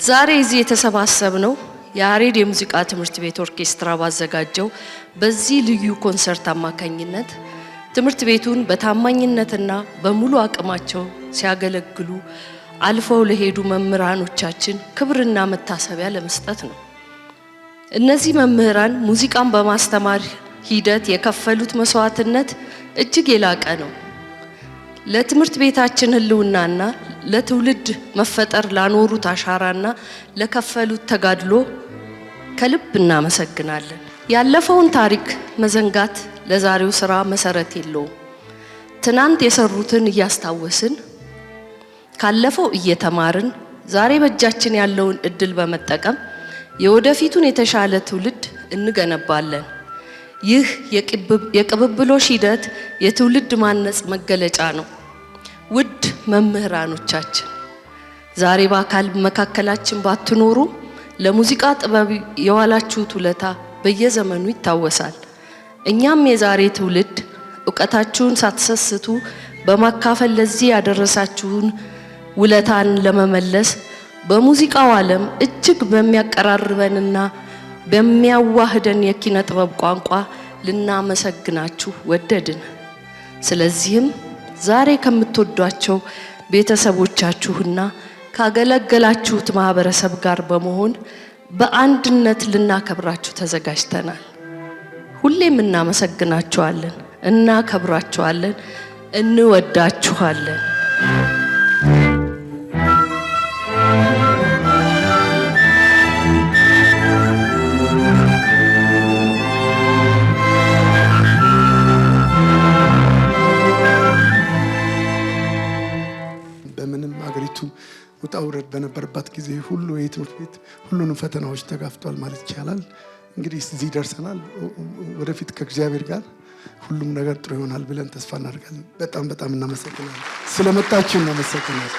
ዛሬ እዚህ የተሰባሰብነው የያሬድ የሙዚቃ ትምህርት ቤት ኦርኬስትራ ባዘጋጀው በዚህ ልዩ ኮንሰርት አማካኝነት ትምህርት ቤቱን በታማኝነትና በሙሉ አቅማቸው ሲያገለግሉ አልፈው ለሄዱ መምህራኖቻችን ክብርና መታሰቢያ ለመስጠት ነው። እነዚህ መምህራን ሙዚቃን በማስተማር ሂደት የከፈሉት መስዋዕትነት እጅግ የላቀ ነው። ለትምህርት ቤታችን ህልውናና ለትውልድ መፈጠር ላኖሩት አሻራና ለከፈሉት ተጋድሎ ከልብ እናመሰግናለን። ያለፈውን ታሪክ መዘንጋት ለዛሬው ስራ መሰረት የለውም። ትናንት የሰሩትን እያስታወስን ካለፈው እየተማርን ዛሬ በእጃችን ያለውን እድል በመጠቀም የወደፊቱን የተሻለ ትውልድ እንገነባለን። ይህ የቅብብሎሽ ሂደት የትውልድ ማነጽ መገለጫ ነው። ውድ መምህራኖቻችን ዛሬ በአካል መካከላችን ባትኖሩ ለሙዚቃ ጥበብ የዋላችሁት ውለታ በየዘመኑ ይታወሳል። እኛም የዛሬ ትውልድ ዕውቀታችሁን ሳትሰስቱ በማካፈል ለዚህ ያደረሳችሁን ውለታን ለመመለስ በሙዚቃው ዓለም እጅግ በሚያቀራርበንና በሚያዋህደን የኪነ ጥበብ ቋንቋ ልናመሰግናችሁ ወደድን። ስለዚህም ዛሬ ከምትወዷቸው ቤተሰቦቻችሁና ካገለገላችሁት ማህበረሰብ ጋር በመሆን በአንድነት ልናከብራችሁ ተዘጋጅተናል። ሁሌም እናመሰግናችኋለን፣ እናከብራችኋለን፣ እንወዳችኋለን። በምንም አገሪቱ ውጣ ውረድ በነበረባት ጊዜ ሁሉ የትምህርት ቤት ሁሉንም ፈተናዎች ተጋፍቷል ማለት ይቻላል። እንግዲህ እዚህ ደርሰናል። ወደፊት ከእግዚአብሔር ጋር ሁሉም ነገር ጥሩ ይሆናል ብለን ተስፋ እናደርጋለን። በጣም እናመሰግናለን። ስለመጣችሁ እናመሰግናለን።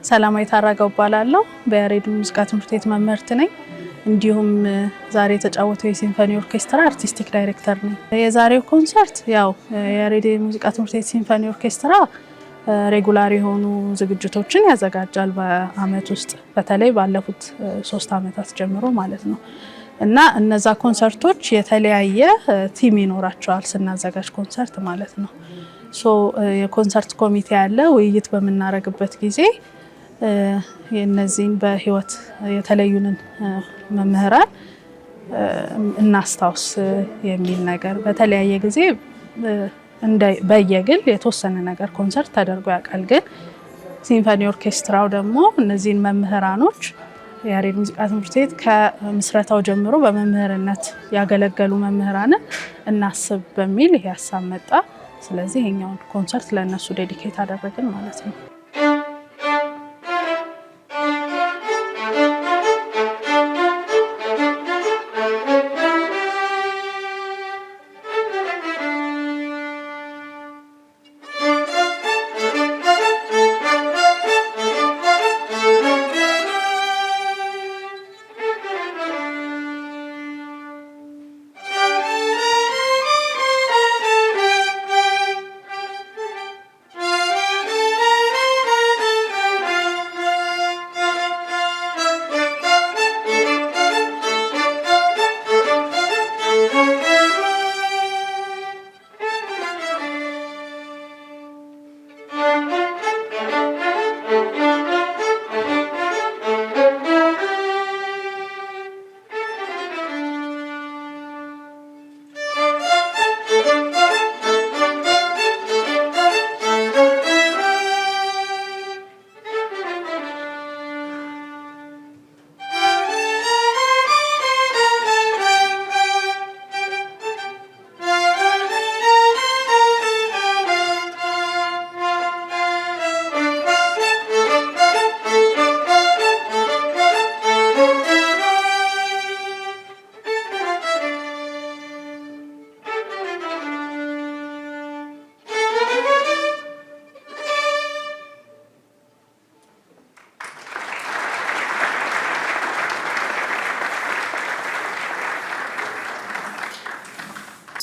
ሰላማዊት አራጋው እባላለሁ። በያሬድ ሙዚቃ ትምህርት ቤት መምህርት ነኝ። እንዲሁም ዛሬ የተጫወተው የሲምፎኒ ኦርኬስትራ አርቲስቲክ ዳይሬክተር ነኝ። የዛሬው ኮንሰርት ያው የያሬድ ሙዚቃ ትምህርት ቤት ሲምፎኒ ኦርኬስትራ ሬጉላር የሆኑ ዝግጅቶችን ያዘጋጃል በአመት ውስጥ በተለይ ባለፉት 3 አመታት ጀምሮ ማለት ነው። እና እነዛ ኮንሰርቶች የተለያየ ቲም ይኖራቸዋል ስናዘጋጅ ኮንሰርት ማለት ነው። የኮንሰርት ኮሚቴ ያለ ውይይት በምናረግበት ጊዜ የነዚህን በህይወት የተለዩንን መምህራን እናስታውስ የሚል ነገር በተለያየ ጊዜ በየግል የተወሰነ ነገር ኮንሰርት ተደርጎ ያውቃል። ግን ሲምፎኒ ኦርኬስትራው ደግሞ እነዚህን መምህራኖች የያሬድ ሙዚቃ ትምህርት ቤት ከምስረታው ጀምሮ በመምህርነት ያገለገሉ መምህራንን እናስብ በሚል ይሄ ሀሳብ መጣ። ስለዚህ ይሄኛውን ኮንሰርት ለነሱ ዴዲኬት አደረግን ማለት ነው።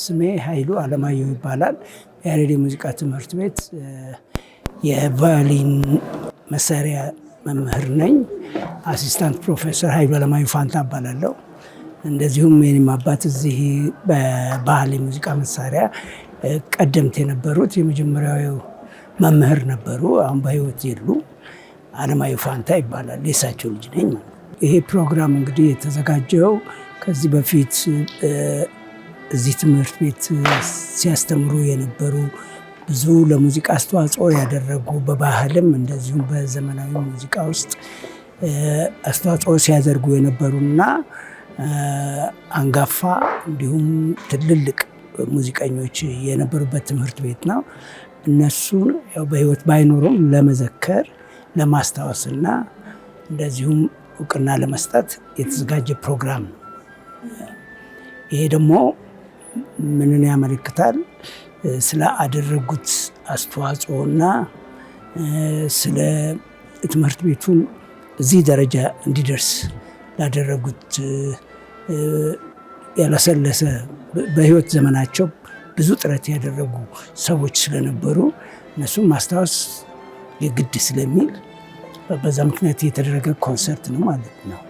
ስሜ ኃይሉ አለማየሁ ይባላል። የያሬድ ሙዚቃ ትምህርት ቤት የቫዮሊን መሳሪያ መምህር ነኝ። አሲስታንት ፕሮፌሰር ኃይሉ አለማየሁ ፋንታ እባላለሁ። እንደዚሁም የኔም አባት እዚህ በባህል ሙዚቃ መሳሪያ ቀደምት የነበሩት የመጀመሪያው መምህር ነበሩ። አሁን በህይወት የሉ። አለማየሁ ፋንታ ይባላል። የእሳቸው ልጅ ነኝ። ይሄ ፕሮግራም እንግዲህ የተዘጋጀው ከዚህ በፊት እዚህ ትምህርት ቤት ሲያስተምሩ የነበሩ ብዙ ለሙዚቃ አስተዋጽኦ ያደረጉ በባህልም እንደዚሁም በዘመናዊ ሙዚቃ ውስጥ አስተዋጽኦ ሲያደርጉ የነበሩና አንጋፋ እንዲሁም ትልልቅ ሙዚቀኞች የነበሩበት ትምህርት ቤት ነው። እነሱን ያው በህይወት ባይኖሩም ለመዘከር ለማስታወስና እንደዚሁም እውቅና ለመስጠት የተዘጋጀ ፕሮግራም ነው። ይሄ ደግሞ ምንን ያመለክታል? ስለ አደረጉት አስተዋጽኦና ስለ ትምህርት ቤቱን እዚህ ደረጃ እንዲደርስ ላደረጉት ያላሰለሰ በህይወት ዘመናቸው ብዙ ጥረት ያደረጉ ሰዎች ስለነበሩ እነሱን ማስታወስ የግድ ስለሚል በዛ ምክንያት የተደረገ ኮንሰርት ነው ማለት ነው።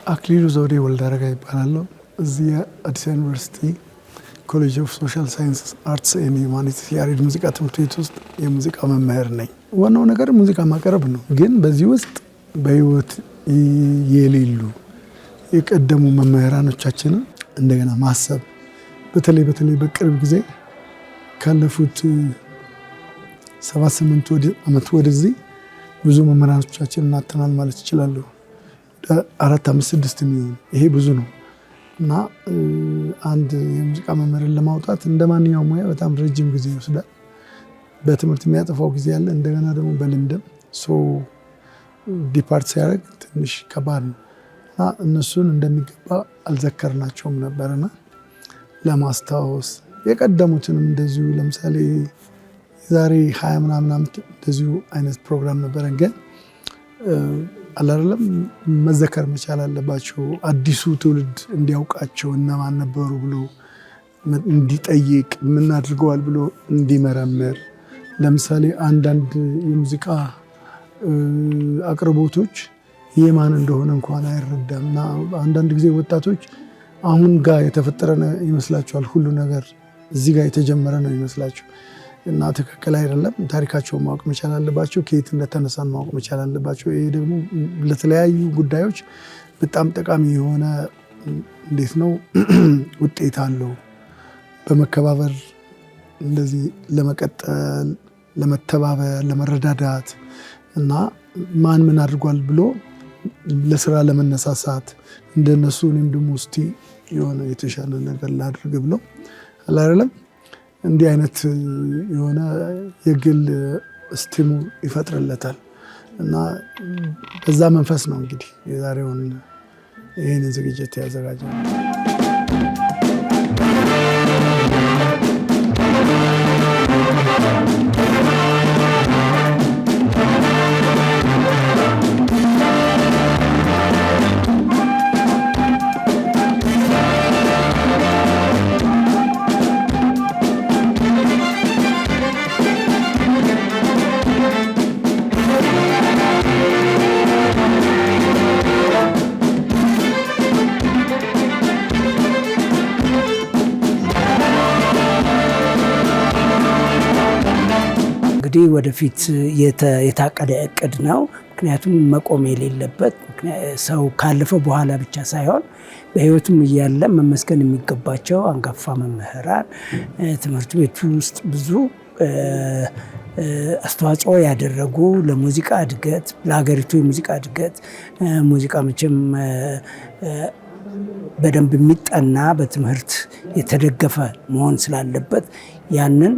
አክሊሉ ዘውዴ ወልደአረጋ ይባላለሁ። እዚህ አዲስ ዩኒቨርሲቲ ኮሌጅ ኦፍ ሶሻል ሳይንስ አርትስ ኤንድ ሂውማኒቲስ የያሬድ ሙዚቃ ትምህርት ቤት ውስጥ የሙዚቃ መምህር ነኝ። ዋናው ነገር ሙዚቃ ማቅረብ ነው። ግን በዚህ ውስጥ በህይወት የሌሉ የቀደሙ መምህራኖቻችንን እንደገና ማሰብ በተለይ በቅርብ ጊዜ ካለፉት 7-8 ዓመት ወደዚህ ብዙ መምህራኖቻችን እናተናል ማለት ይችላሉ። 4-5-6 የሚሆኑ ይሄ ብዙ ነው እና አንድ የሙዚቃ መምህርን ለማውጣት እንደ ማንኛውም ሙያ በጣም ረጅም ጊዜ ይወስዳል። በትምህርት የሚያጠፋው ጊዜ ያለ እንደገና ደግሞ በልምድም ዲፓርት ሲያደርግ ትንሽ ከባድ ነው እና እነሱን እንደሚገባ አልዘከርናቸውም ነበርና ለማስታወስ የቀደሙትንም እንደዚሁ ለምሳሌ ዛሬ 20 ምናምን ዓመት እንደዚሁ አይነት ፕሮግራም ነበረን። ግን አላለም መዘከር መቻል አለባቸው። አዲሱ ትውልድ እንዲያውቃቸው እነማን ነበሩ ብሎ እንዲጠይቅ ምን አድርገዋል ብሎ እንዲመረምር። ለምሳሌ አንዳንድ የሙዚቃ አቅርቦቶች የማን እንደሆነ እንኳን አይረዳም እና አንዳንድ ጊዜ ወጣቶች አሁን ጋር የተፈጠረ ይመስላቸዋል። ሁሉ ነገር እዚህ ጋር የተጀመረ ነው ይመስላቸው እና ትክክል አይደለም። ታሪካቸውን ማወቅ መቻል አለባቸው። ከየት እንደተነሳን ማወቅ መቻል አለባቸው። ይሄ ደግሞ ለተለያዩ ጉዳዮች በጣም ጠቃሚ የሆነ እንዴት ነው ውጤት አለው። በመከባበር እንደዚህ ለመቀጠል፣ ለመተባበር፣ ለመረዳዳት እና ማን ምን አድርጓል ብሎ ለስራ ለመነሳሳት እንደነሱ እኔም ደግሞ እስቲ የሆነ የተሻለ ነገር ላድርግ ብሎ አላለም እንዲህ አይነት የሆነ የግል ስቲሙ ይፈጥርለታል እና በዛ መንፈስ ነው እንግዲህ የዛሬውን ይህንን ዝግጅት ያዘጋጀው። እንግዲህ ወደፊት የታቀደ እቅድ ነው። ምክንያቱም መቆም የሌለበት ሰው ካለፈ በኋላ ብቻ ሳይሆን በህይወቱም እያለ መመስገን የሚገባቸው አንጋፋ መምህራን ትምህርት ቤቱ ውስጥ ብዙ አስተዋጽኦ ያደረጉ ለሙዚቃ እድገት፣ ለሀገሪቱ የሙዚቃ እድገት ሙዚቃ መቼም በደንብ የሚጠና በትምህርት የተደገፈ መሆን ስላለበት ያንን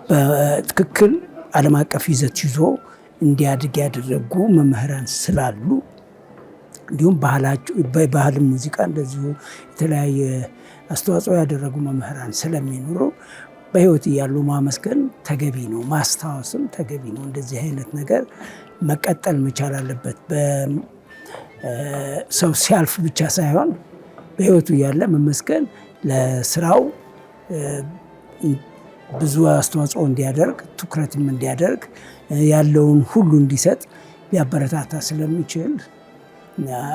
በትክክል ዓለም አቀፍ ይዘት ይዞ እንዲያድግ ያደረጉ መምህራን ስላሉ እንዲሁም ባህል ሙዚቃ እንደዚሁ የተለያየ አስተዋጽኦ ያደረጉ መምህራን ስለሚኖሩ በህይወት እያሉ ማመስገን ተገቢ ነው፣ ማስታወስም ተገቢ ነው። እንደዚህ አይነት ነገር መቀጠል መቻል አለበት። ሰው ሲያልፍ ብቻ ሳይሆን በህይወቱ እያለ መመስገን ለስራው ብዙ አስተዋጽኦ እንዲያደርግ፣ ትኩረትም እንዲያደርግ፣ ያለውን ሁሉ እንዲሰጥ ሊያበረታታ ስለሚችል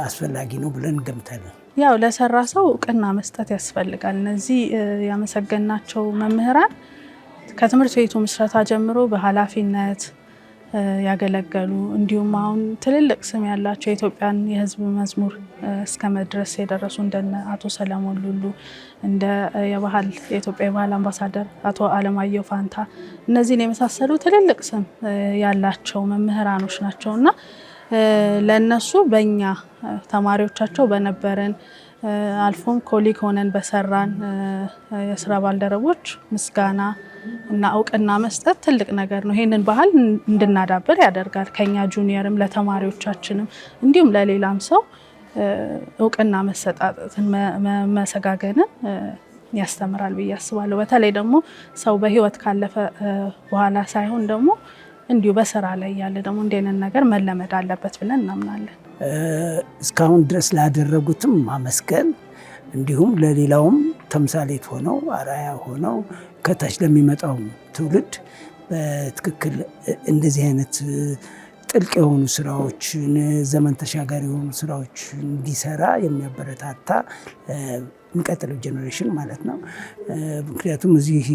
አስፈላጊ ነው ብለን እንገምታለን። ያው ለሰራ ሰው እውቅና መስጠት ያስፈልጋል። እነዚህ ያመሰገናቸው መምህራን ከትምህርት ቤቱ ምስረታ ጀምሮ በኃላፊነት ያገለገሉ እንዲሁም አሁን ትልልቅ ስም ያላቸው የኢትዮጵያን የህዝብ መዝሙር እስከ መድረስ የደረሱ እንደነ አቶ ሰለሞን ሉሉ፣ እንደ የኢትዮጵያ የባህል አምባሳደር አቶ አለማየሁ ፋንታ እነዚህን የመሳሰሉ ትልልቅ ስም ያላቸው መምህራኖች ናቸውና ለነሱ በእኛ ተማሪዎቻቸው በነበረን አልፎም ኮሊግ ሆነን በሰራን የስራ ባልደረቦች ምስጋና እና እውቅና መስጠት ትልቅ ነገር ነው። ይሄንን ባህል እንድናዳብር ያደርጋል። ከኛ ጁኒየርም ለተማሪዎቻችንም እንዲሁም ለሌላም ሰው እውቅና መሰጣጠትን መሰጋገንን ያስተምራል ብዬ አስባለሁ። በተለይ ደግሞ ሰው በህይወት ካለፈ በኋላ ሳይሆን ደግሞ እንዲሁ በስራ ላይ ያለ ደግሞ እንደነን ነገር መለመድ አለበት ብለን እናምናለን። እስካሁን ድረስ ላደረጉትም ማመስገን እንዲሁም ለሌላውም ተምሳሌት ሆነው አራያ ሆነው ከታች ለሚመጣው ትውልድ በትክክል እንደዚህ አይነት ጥልቅ የሆኑ ስራዎችን ዘመን ተሻጋሪ የሆኑ ስራዎች እንዲሰራ የሚያበረታታ የሚቀጥለው ጄኔሬሽን ማለት ነው። ምክንያቱም እዚህ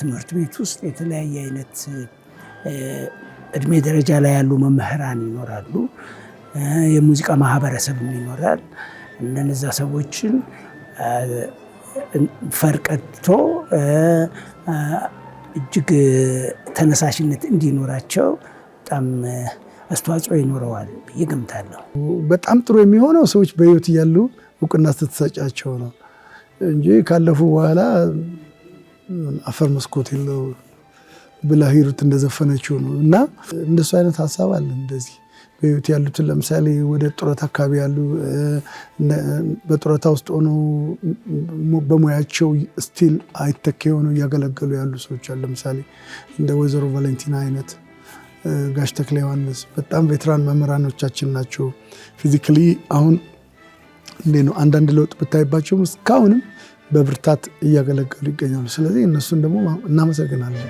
ትምህርት ቤት ውስጥ የተለያየ አይነት እድሜ ደረጃ ላይ ያሉ መምህራን ይኖራሉ፣ የሙዚቃ ማህበረሰብም ይኖራል። እነዛ ሰዎችን ፈርቀቶ እጅግ ተነሳሽነት እንዲኖራቸው በጣም አስተዋጽኦ ይኖረዋል ብዬ እገምታለሁ። በጣም ጥሩ የሚሆነው ሰዎች በህይወት እያሉ እውቅና ስትሰጫቸው ነው እንጂ ካለፉ በኋላ አፈር መስኮት የለው ብላ ሂሩት እንደዘፈነችው ነው። እና እንደሱ አይነት ሀሳብ አለ። እንደዚህ በህይወት ያሉትን ለምሳሌ ወደ ጡረታ አካባቢ ያሉ በጡረታ ውስጥ ሆነው በሙያቸው ስቲል አይተካ ሆነው እያገለገሉ ያሉ ሰዎች አሉ። ለምሳሌ እንደ ወይዘሮ ቫለንቲና አይነት፣ ጋሽ ተክለ ዮሐንስ በጣም ቬትራን መምህራኖቻችን ናቸው። ፊዚካሊ አሁን እንዴት ነው አንዳንድ ለውጥ ብታይባቸውም እስካሁንም በብርታት እያገለገሉ ይገኛሉ። ስለዚህ እነሱን ደግሞ እናመሰግናለን።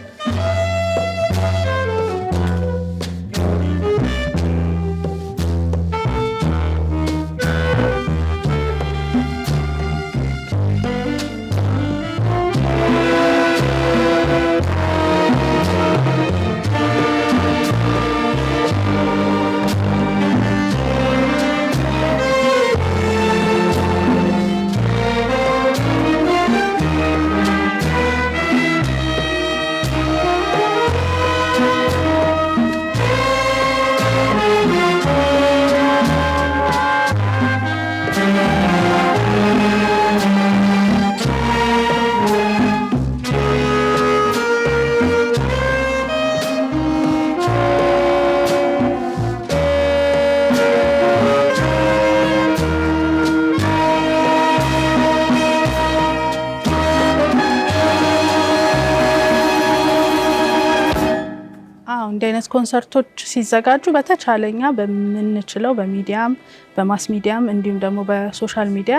እንዲህ አይነት ኮንሰርቶች ሲዘጋጁ በተቻለኛ በምንችለው በሚዲያም በማስ ሚዲያም እንዲሁም ደግሞ በሶሻል ሚዲያ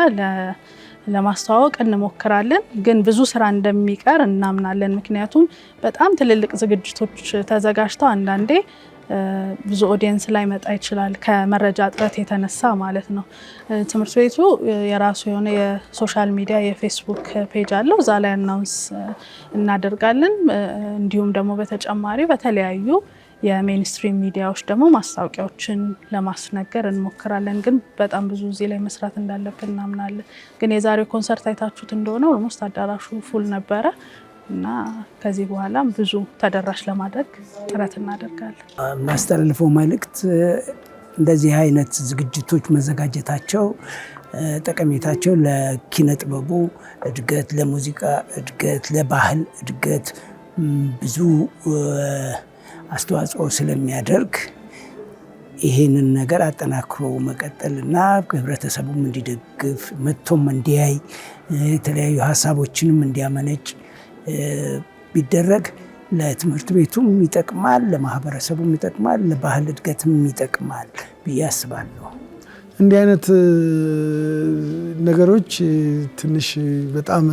ለማስተዋወቅ እንሞክራለን። ግን ብዙ ስራ እንደሚቀር እናምናለን። ምክንያቱም በጣም ትልልቅ ዝግጅቶች ተዘጋጅተው አንዳንዴ ብዙ ኦዲየንስ ላይ መጣ ይችላል ከመረጃ እጥረት የተነሳ ማለት ነው። ትምህርት ቤቱ የራሱ የሆነ የሶሻል ሚዲያ የፌስቡክ ፔጅ አለው። እዛ ላይ አናውንስ እናደርጋለን። እንዲሁም ደግሞ በተጨማሪ በተለያዩ የሜንስትሪም ሚዲያዎች ደግሞ ማስታወቂያዎችን ለማስነገር እንሞክራለን። ግን በጣም ብዙ እዚህ ላይ መስራት እንዳለብን እናምናለን። ግን የዛሬው ኮንሰርት አይታችሁት እንደሆነ ኦልሞስት አዳራሹ ፉል ነበረ እና ከዚህ በኋላም ብዙ ተደራሽ ለማድረግ ጥረት እናደርጋለን። ማስተላለፈው መልእክት እንደዚህ አይነት ዝግጅቶች መዘጋጀታቸው ጠቀሜታቸው ለኪነ ጥበቡ እድገት፣ ለሙዚቃ እድገት፣ ለባህል እድገት ብዙ አስተዋጽኦ ስለሚያደርግ ይሄንን ነገር አጠናክሮ መቀጠልና ህብረተሰቡም እንዲደግፍ መጥቶም እንዲያይ የተለያዩ ሀሳቦችንም እንዲያመነጭ ቢደረግ ለትምህርት ቤቱም ይጠቅማል፣ ለማህበረሰቡም ይጠቅማል፣ ለባህል እድገትም ይጠቅማል ብዬ አስባለሁ። እንዲህ አይነት ነገሮች ትንሽ በጣም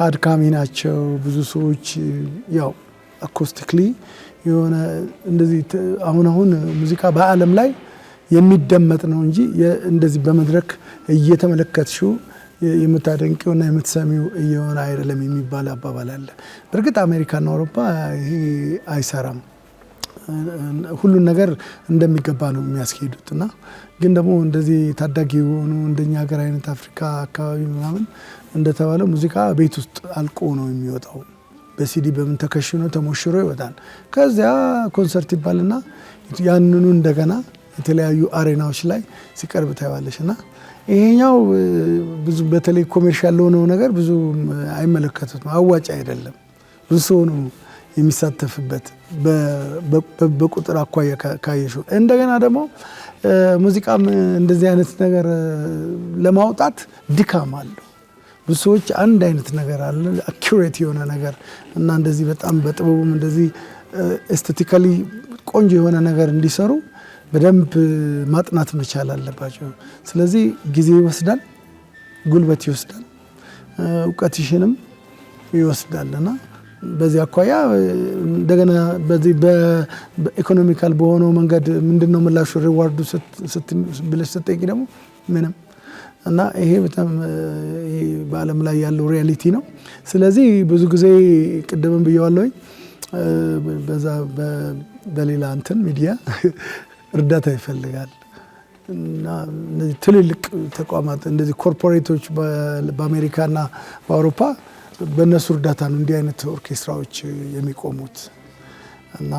አድካሚ ናቸው። ብዙ ሰዎች ያው አኮስቲክሊ የሆነ እንደዚህ አሁን ሙዚቃ በዓለም ላይ የሚደመጥ ነው እንጂ እንደዚህ በመድረክ እየተመለከትሽው የምታደንቂውና የምትሰሚው እየሆነ አይደለም የሚባል አባባል አለ። በእርግጥ አሜሪካና አውሮፓ ይሄ አይሰራም። ሁሉን ነገር እንደሚገባ ነው የሚያስኬዱት እና ግን ደግሞ እንደዚህ ታዳጊ የሆኑ እንደኛ ሀገር አይነት አፍሪካ አካባቢ ምናምን እንደተባለው ሙዚቃ ቤት ውስጥ አልቆ ነው የሚወጣው። በሲዲ በምን ተከሽኖ ተሞሽሮ ይወጣል። ከዚያ ኮንሰርት ይባልና ያንኑ እንደገና የተለያዩ አሬናዎች ላይ ሲቀርብ ታይዋለሽ እና ይሄኛው ብዙ በተለይ ኮሜርሻል ለሆነው ነገር ብዙ አይመለከቱትም። አዋጭ አይደለም። ብዙ ሰው ነው የሚሳተፍበት በቁጥር አኳያ ካየሽው። እንደገና ደግሞ ሙዚቃም እንደዚህ አይነት ነገር ለማውጣት ድካም አለው። ብዙ ሰዎች አንድ አይነት ነገር አለ አኪዩሬት የሆነ ነገር እና እንደዚህ በጣም በጥበቡም እንደዚህ ኤስቴቲካሊ ቆንጆ የሆነ ነገር እንዲሰሩ በደንብ ማጥናት መቻል አለባቸው። ስለዚህ ጊዜ ይወስዳል፣ ጉልበት ይወስዳል፣ እውቀትሽንም ይወስዳልና በዚህ አኳያ እንደገና በዚህ በኢኮኖሚካል በሆነው መንገድ ምንድነው ምላሹ ሪዋርዱ ብለሽ ስትጠይቂ ደግሞ ምንም እና ይሄ በጣም በዓለም ላይ ያለው ሪያሊቲ ነው። ስለዚህ ብዙ ጊዜ ቅድምም ብየዋለሁኝ በዛ በሌላ እንትን ሚዲያ እርዳታ ይፈልጋል እና እነዚህ ትልልቅ ተቋማት እንደዚህ ኮርፖሬቶች በአሜሪካና በአውሮፓ በእነሱ እርዳታ ነው እንዲህ አይነት ኦርኬስትራዎች የሚቆሙት እና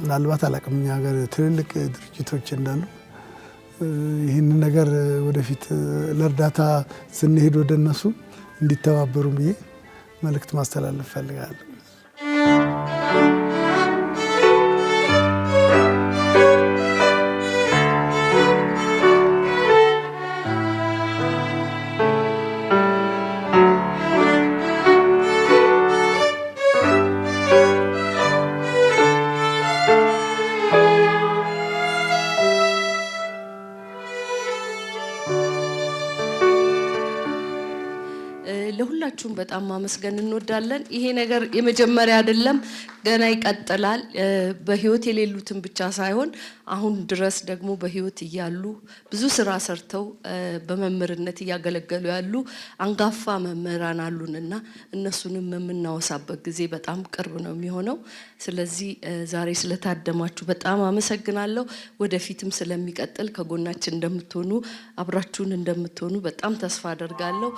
ምናልባት አላውቅም እኛ ሀገር ትልልቅ ድርጅቶች እንዳሉ ይህንን ነገር ወደፊት ለእርዳታ ስንሄድ ወደ እነሱ እንዲተባበሩ ብዬ መልእክት ማስተላለፍ ፈልጋለሁ። ለሁላችሁም በጣም ማመስገን እንወዳለን። ይሄ ነገር የመጀመሪያ አይደለም፣ ገና ይቀጥላል። በህይወት የሌሉትን ብቻ ሳይሆን አሁን ድረስ ደግሞ በህይወት እያሉ ብዙ ስራ ሰርተው በመምህርነት እያገለገሉ ያሉ አንጋፋ መምህራን አሉንና እነሱንም የምናወሳበት ጊዜ በጣም ቅርብ ነው የሚሆነው። ስለዚህ ዛሬ ስለታደማችሁ በጣም አመሰግናለሁ። ወደፊትም ስለሚቀጥል ከጎናችን እንደምትሆኑ አብራችሁን እንደምትሆኑ በጣም ተስፋ አደርጋለሁ።